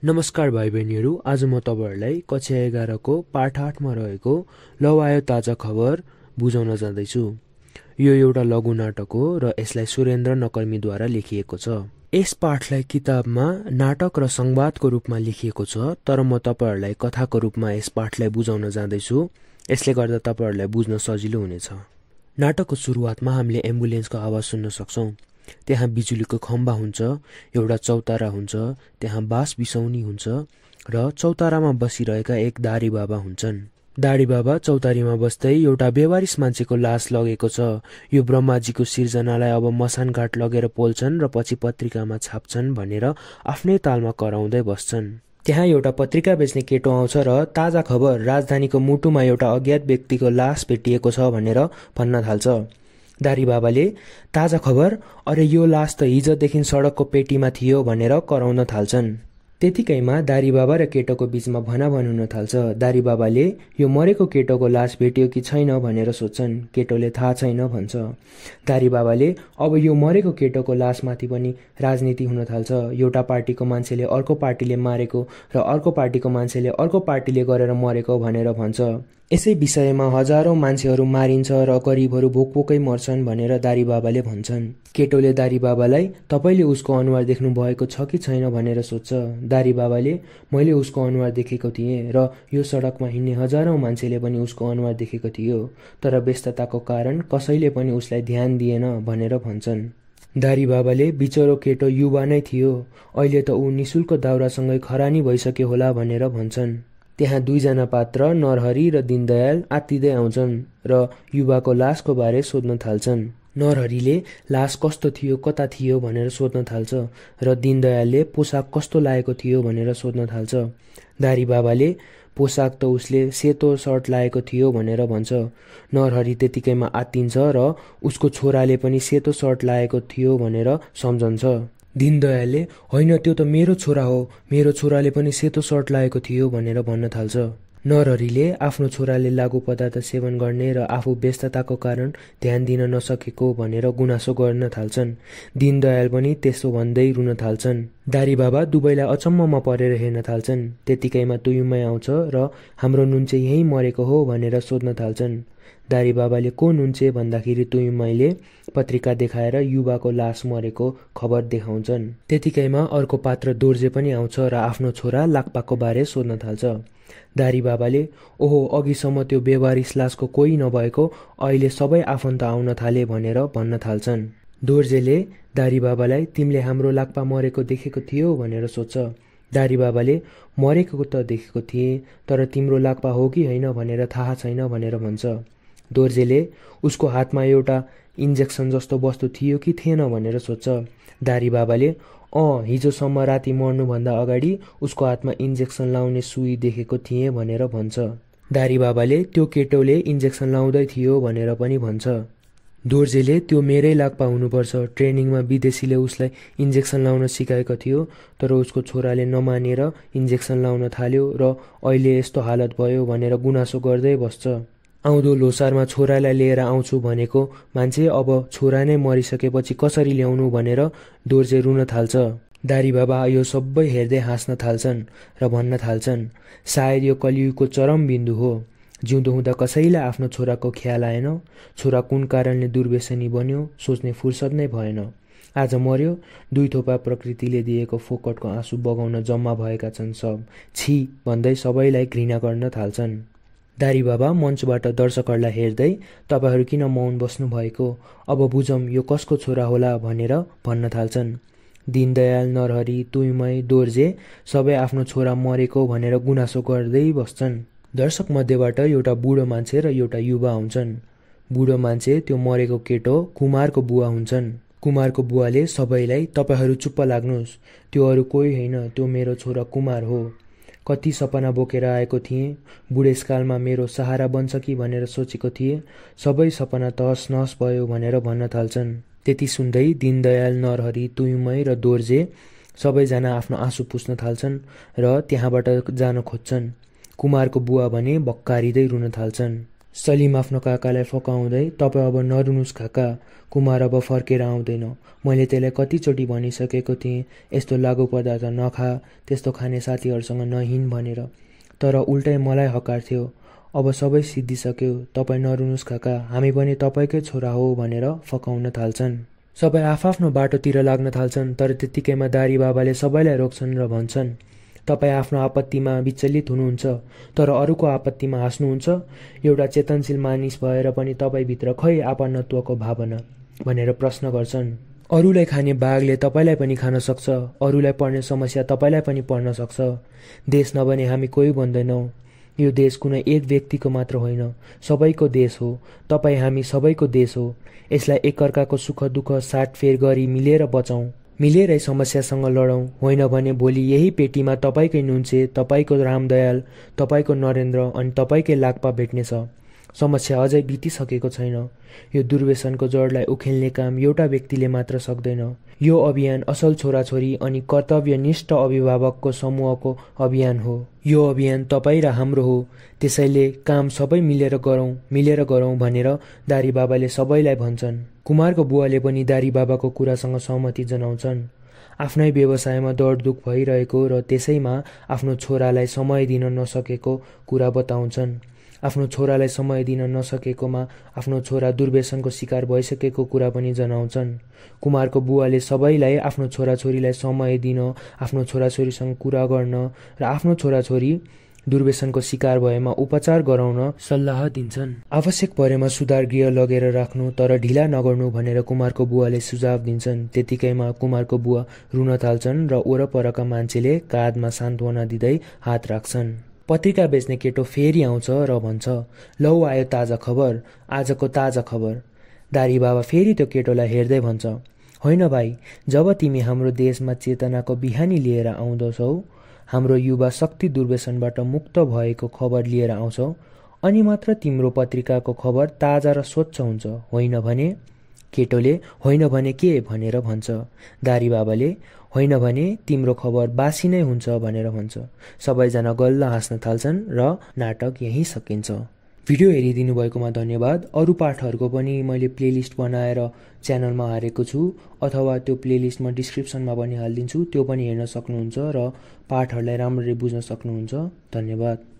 नमस्कार भाइ बहिनीहरू, आज म तपाईहरुलाई कक्षा 11 को पाठ 8 मा रहेको लौ आयो ताजा खबर बुझाउन जाँदैछु। यो एउटा लघु नाटक हो र यसलाई सुरेन्द्र नकर्मीद्वारा लेखिएको छ। यस पाठलाई किताबमा नाटक र संवादको रूपमा लेखिएको छ, तर म तपाईहरुलाई कथाको रूपमा यस पाठलाई बुझाउन जाँदैछु। यसले गर्दा तपाईहरुलाई बुझ्न सजिलो हुनेछ। नाटकको सुरुवातमा हामीले एम्बुलेन्सको आवाज सुन्न सक्छौं। त्यहाँ बिजुलीको खम्बा हुन्छ, एउटा चौतारा हुन्छ, त्यहाँ बास बिसौनी हुन्छ र चौतारामा बसिरहेका एक दारी बाबा हुन्छन्। दारी बाबा चौतारीमा बस्दै एउटा बेवारिस मान्छेको लास लगेको छ। यो ब्रह्माजीको सिर्जनालाई अब मसान घाट लगेर पोल्छन् र पछि पत्रिकामा छाप्छन् भनेर आफ्नै तालमा कराउँदै बस्छन्। त्यहाँ एउटा पत्रिका बेच्ने केटो आउँछ र ताजा खबर, राजधानीको मुटुमा एउटा अज्ञात व्यक्तिको लास भेटिएको छ भनेर भन्न थाल्छ। दारी बाबाले ताजा खबर, अरे यो लास त हिजोदेखि सडकको पेटीमा थियो भनेर कराउन थाल्छन्। त्यतिकैमा दारी बाबा र केटोको बीचमा भनाभन हुन थाल्छ। दारी बाबाले यो मरेको केटोको लास भेट्यो कि छैन भनेर सोध्छन्। केटोले थाहा छैन भन्छ। दारी बाबाले अब यो मरेको केटोको लासमाथि पनि राजनीति हुन थाल्छ। एउटा पार्टीको मान्छेले अर्को पार्टीले मारेको र अर्को पार्टीको मान्छेले अर्को पार्टीले गरेर मरेको भनेर भन्छ। यसै विषयमा हजारौं मान्छेहरू मारिन्छ र गरिबहरू भोकभोकै मर्छन् भनेर दारी बाबाले भन्छन्। केटोले दारी बाबालाई तपाईले उसको अनुहार देख्नु भएको छ कि छैन भनेर सोध्छ। दारी बाबाले मैले उसको अनुहार देखेको थिएँ र यो सडकमा हिँड्ने हजारौं मान्छेले पनि उसको अनुहार देखेको थियो, तर व्यस्तताको कारण कसैले पनि उसलाई ध्यान दिएन भनेर भन्छन्। दारी बाबाले बिचरो केटो युवा नै थियो, अहिले त ऊ निशुल्क दाउरासँगै खरानी भइसक्यो होला भनेर भन्छन्। त्यहाँ दुईजना पात्र नरहरी र दीनदयाल आत्तिदै आउँछन् र युवाको लासको बारे सोध्न थाल्छन्। नरहरीले लास कस्तो थियो, कता थियो भनेर सोध्न थाल्छ र दीनदयालले पोसाक कस्तो लागेको थियो भनेर सोध्न थाल्छ। दारी बाबाले पोसाक त उसले सेतो सर्ट लागेको थियो भनेर भन्छ। नरहरी त्यतिकैमा आत्तिन्छ र उसको छोराले पनि सेतो सर्ट लागेको थियो भनेर सम्झन्छ। दीनदयालले होइन त्यो त मेरो छोरा हो, मेरो छोराले पनि सेतो सर्ट लागेको थियो भनेर भन्न थाल्छ। नरहरीले आफ्नो छोराले लागु पदार्थ सेवन गर्ने र आफू व्यस्तताको कारण ध्यान दिन नसकेको भनेर गुनासो गर्न थाल्छन्। दीनदयाल पनि त्यसो भन्दै रुन थाल्छन्। दारी बाबा दुवैलाई अचम्ममा परेर हेर्न थाल्छन्। त्यतिकैमा तुयुमै आउँछ र हाम्रो नुन्चे यहीँ मरेको हो भनेर सोध्न थाल्छन्। दारी बाबाले को नुन्चे भन्दाखेरि तुयुमैले पत्रिका देखाएर युवाको लास मरेको खबर देखाउँछन्। त्यतिकैमा अर्को पात्र दोर्जे पनि आउँछ र आफ्नो छोरा लाक्पाको बारे सोध्न थाल्छ। दारी बाबाले ओहो अघिसम्म त्यो बेवारिस लासको कोही नभएको अहिले सबै आफन्त आउन थाले भनेर भन्न थाल्छन्। दोर्जेले दारी बाबालाई तिमीले हाम्रो लाक्पा मरेको देखेको थियो भनेर सोध्छ। दारी बाबाले मरेको त देखेको थिएँ, तर तिम्रो लाक्पा हो कि होइन भनेर थाहा छैन भनेर भन्छ। दोर्जेले उसको हातमा एउटा इन्जेक्सन जस्तो वस्तु थियो कि थिएन भनेर सोध्छ। दारी बाबाले हिजोसम्म राति मर्नुभन्दा अगाडि उसको हातमा इन्जेक्सन लाउने सुई देखेको थिएँ भनेर भन्छ। दारी बाबाले त्यो केटोले इन्जेक्सन लाउँदै थियो भनेर पनि भन्छ। दोर्जेले त्यो मेरै लाक्पा हुनुपर्छ, ट्रेनिङमा विदेशीले उसलाई इन्जेक्सन लाउन सिकाएको थियो, तर उसको छोराले नमानेर इन्जेक्सन लाउन थाल्यो र अहिले यस्तो हालत भयो भनेर गुनासो गर्दै बस्छ। आउँदो लोसारमा छोरालाई लिएर आउँछु भनेको मान्छे अब छोरा नै मरिसकेपछि कसरी ल्याउनु भनेर दोर्जे रुन थाल्छ। दारी बाबा यो सबै हेर्दै हाँस्न थाल्छन् र भन्न थाल्छन् सायद यो कलियुगको चरम बिन्दु हो। जिउँदो हुँदा कसैलाई आफ्नो छोराको ख्याल आएन, छोरा कुन कारणले दुर्व्यसनी बन्यो सोच्ने फुर्सद नै भएन। आज मर्यो, दुई थोपा प्रकृतिले दिएको फोकटको आँसु बगाउन जम्मा भएका छन् सब, छी भन्दै सबैलाई घृणा गर्न थाल्छन्। दारी बाबा मञ्चबाट दर्शकहरूलाई हेर्दै तपाईहरू किन मौन बस्नु भएको, अब बुझौँ यो कसको छोरा होला भनेर भन्न थाल्छन्। दीनदयाल, नरहरी, तुयुमै, दोर्जे सबै आफ्नो छोरा मरेको भनेर गुनासो गर्दै बस्छन्। दर्शक मध्येबाट एउटा बुढो मान्छे र एउटा युवा हुन्छन्। बुढो मान्छे त्यो मरेको केटो कुमारको बुवा हुन्छन्। कुमारको बुवाले सबैलाई तपाईहरू चुप्प लाग्नुहोस्, त्यो अरू कोही होइन, त्यो मेरो छोरा कुमार हो। कति सपना बोकेर आएको थिएँ, बुढेसकालमा मेरो सहारा बन्छ कि भनेर सोचेको थिएँ, सबै सपना तहस नहस भयो भनेर भन्न थाल्छन्। त्यति सुन्दै दीनदयाल, नरहरी, तुयुमै र दोर्जे सबैजना आफ्नो आँसु पुस्न थाल्छन् र त्यहाँबाट जान खोज्छन्। कुमारको बुवा भने भक्कारिँदै रुन थाल्छन्। सलिम आफ्नो काकालाई फकाउँदै, तपाईँ अब नरुनुस् काका, कुमार अब फर्केर आउँदैन। मैले त्यसलाई कतिचोटि भनिसकेको थिएँ, यस्तो लागु पदार्थ नखा, त्यस्तो खाने साथीहरूसँग नहिँड भनेर। तर उल्टै मलाई हकार्थ्यो। अब सबै सिद्धिसक्यो, तपाईँ नरुनुस् काका, हामी पनि तपाईँकै छोरा हो भनेर फकाउन थाल्छन्। सबै आफआफ्नो बाटोतिर लाग्न थाल्छन्। तर त्यत्तिकैमा दारी बाबाले सबैलाई रोक्छन् र भन्छन्, तपाईँ आफ्नो आपत्तिमा विचलित हुनुहुन्छ, तर अरूको आपत्तिमा हाँस्नुहुन्छ। एउटा चेतनशील मानिस भएर पनि तपाईँभित्र खै आपन्नत्वको भावना भनेर प्रश्न गर्छन्। अरूलाई खाने बाघले तपाईँलाई पनि खान सक्छ, अरूलाई पर्ने समस्या तपाईँलाई पनि पर्न सक्छ। देश नभने हामी कोही भन्दैनौँ। यो देश कुनै एक व्यक्तिको मात्र होइन, सबैको देश हो। तपाईँ हामी सबैको देश हो। यसलाई एकअर्काको सुख दुःख साटफेर गरी मिलेर बचाउँ, मिलेरै समस्यासँग लडौँ। होइन भने भोलि यही पेटीमा तपाईँकै नुन्छे, तपाईँको रामदयाल, तपाईँको नरेन्द्र अनि तपाईँकै लाक्पा भेट्नेछ। समस्या अझै बितिसकेको छैन। यो दुर्व्यसनको जडलाई उखेल्ने काम एउटा व्यक्तिले मात्र सक्दैन। यो अभियान असल छोराछोरी अनि कर्तव्यनिष्ठ अभिभावकको समूहको अभियान हो। यो अभियान तपाईँ र हाम्रो हो। त्यसैले काम सबै मिलेर गरौँ भनेर दारी बाबाले सबैलाई भन्छन्। कुमारको बुवाले पनि दारी बाबाको कुरासँग सहमति जनाउँछन्। आफ्नै व्यवसायमा दौडधुप भइरहेको र त्यसैमा आफ्नो छोरालाई समय दिन नसकेको कुरा बताउँछन्। आफ्नो छोरालाई समय दिन नसकेकोमा आफ्नो छोरा दुर्व्यसनको शिकार भइसकेको कुरा पनि जनाउँछन्। कुमारको बुवाले सबैलाई आफ्नो छोराछोरीलाई समय दिन, आफ्नो छोराछोरीसँग कुरा गर्न र आफ्नो छोराछोरी दुर्व्यसनको शिकार भएमा उपचार गराउन सल्लाह दिन्छन्। आवश्यक परेमा सुधार गृह लगेर राख्नु, तर ढिला नगर्नु भनेर कुमारको बुवाले सुझाव दिन्छन्। त्यतिकैमा कुमारको बुवा रुन थाल्छन् र वरपरका मान्छेले काँधमा सान्त्वना दिँदै हात राख्छन्। पत्रिका बेच्ने केटो फेरि आउँछ र भन्छ, लौ आयो ताजा खबर, आजको ताजा खबर। दारी बाबा फेरि त्यो केटोलाई हेर्दै भन्छ, होइन भाइ, जब तिमी हाम्रो देशमा चेतनाको बिहानी लिएर आउँदछौ, हाम्रो युवा शक्ति दुर्व्यसनबाट मुक्त भएको खबर लिएर आउँछौ, अनि मात्र तिम्रो पत्रिकाको खबर ताजा र स्वच्छ हुन्छ, होइन भने? केटोले होइन भने के भनेर भन्छ। दारी बाबाले होइन भने तिम्रो खबर बासी नै हुन्छ भनेर भन्छ। सबैजना गल्ल हाँस्न थाल्छन् र नाटक यहीँ सकिन्छ। भिडियो हेरिदिनु भएकोमा धन्यवाद। अरू पाठहरूको पनि मैले प्लेलिस्ट बनाएर च्यानलमा हालेको छु, अथवा त्यो प्लेलिस्ट म डिस्क्रिप्सनमा पनि हालिदिन्छु, त्यो पनि हेर्न सक्नुहुन्छ र पाठहरूलाई राम्ररी बुझ्न सक्नुहुन्छ। धन्यवाद।